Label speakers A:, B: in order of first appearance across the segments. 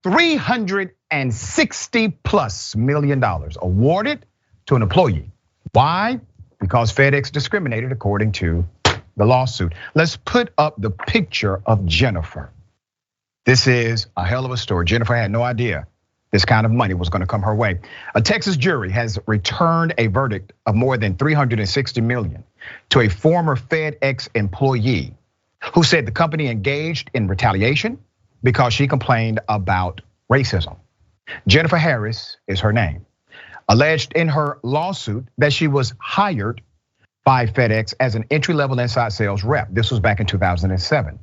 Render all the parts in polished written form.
A: $360+ million awarded to an employee. Why? Because FedEx discriminated according to the lawsuit. Let's put up the picture of Jennifer. This is a hell of a story. Jennifer had no idea this kind of money was going to come her way. A Texas jury has returned a verdict of more than $360 million to a former FedEx employee who said the company engaged in retaliation because she complained about racism. Jennifer Harris is her name. Alleged in her lawsuit that she was hired by FedEx as an entry-level inside sales rep. This was back in 2007.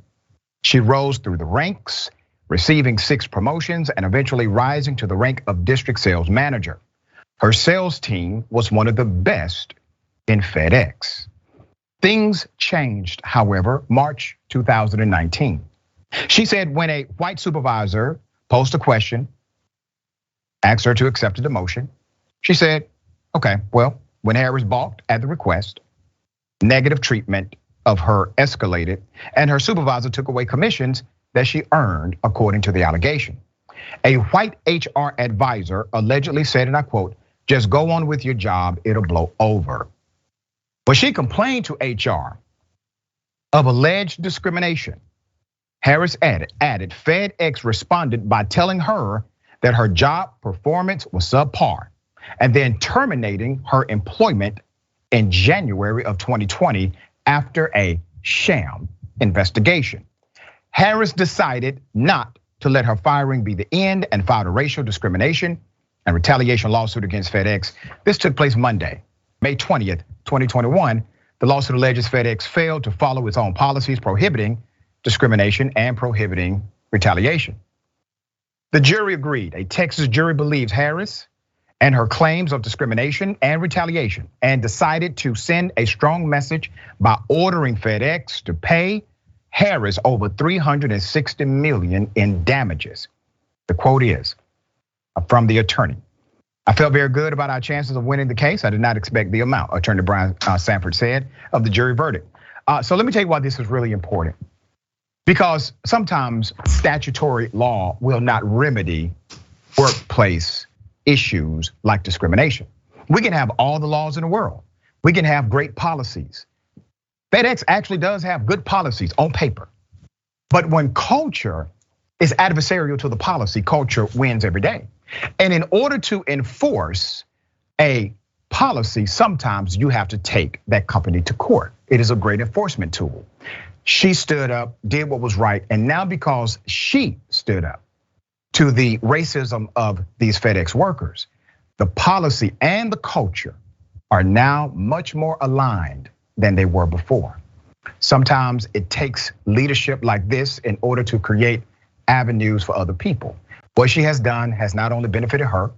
A: She rose through the ranks, receiving 6 promotions and eventually rising to the rank of district sales manager. Her sales team was one of the best in FedEx. Things changed, however, March 2019. She said when a white supervisor posed a question, asked her to accept a demotion, she said, okay, well, when Harris balked at the request, negative treatment of her escalated, and her supervisor took away commissions that she earned according to the allegation. A white HR advisor allegedly said, and I quote, "Just go on with your job, it'll blow over." When she complained to HR of alleged discrimination, Harris added, FedEx responded by telling her that her job performance was subpar and then terminating her employment in January of 2020 after a sham investigation. Harris decided not to let her firing be the end and filed a racial discrimination and retaliation lawsuit against FedEx. This took place Monday, May 20th, 2021. The lawsuit alleges FedEx failed to follow its own policies prohibiting discrimination and prohibiting retaliation. The jury agreed. A Texas jury believes Harris and her claims of discrimination and retaliation and decided to send a strong message by ordering FedEx to pay Harris over $360 million in damages. The quote is from the attorney. "I felt very good about our chances of winning the case. I did not expect the amount," Attorney Brian Sanford said of the jury verdict. So let me tell you why this is really important. Because sometimes statutory law will not remedy workplace issues like discrimination. We can have all the laws in the world. We can have great policies. FedEx actually does have good policies on paper. But when culture is adversarial to the policy, culture wins every day. And in order to enforce a policy, sometimes you have to take that company to court. It is a great enforcement tool. She stood up, did what was right, and now because she stood up to the racism of these FedEx workers, the policy and the culture are now much more aligned than they were before. Sometimes it takes leadership like this in order to create avenues for other people. What she has done has not only benefited her,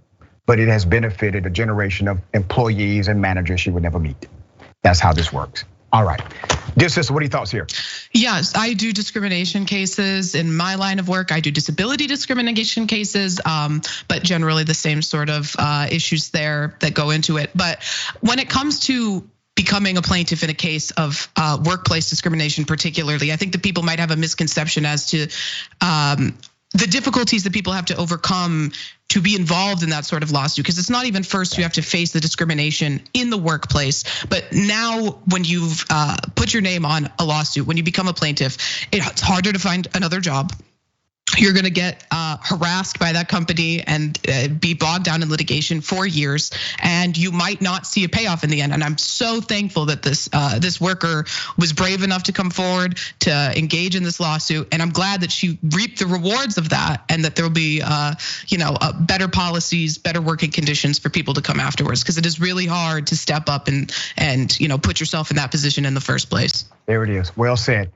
A: but it has benefited a generation of employees and managers she would never meet. That's how this works. All right, dear sister, what are your thoughts here?
B: Yes, I do discrimination cases in my line of work. I do disability discrimination cases, but generally the same sort of issues there that go into it. But when it comes to becoming a plaintiff in a case of workplace discrimination particularly, I think that people might have a misconception as to the difficulties that people have to overcome to be involved in that sort of lawsuit, because it's not even first you have to face the discrimination in the workplace, but now when you've put your name on a lawsuit, when you become a plaintiff, it's harder to find another job. You're gonna get harassed by that company and be bogged down in litigation for years, and you might not see a payoff in the end. And I'm so thankful that this worker was brave enough to come forward to engage in this lawsuit, and I'm glad that she reaped the rewards of that, and that there will be better policies, better working conditions for people to come afterwards, because it is really hard to step up and put yourself in that position in the first place.
A: There it is. Well said.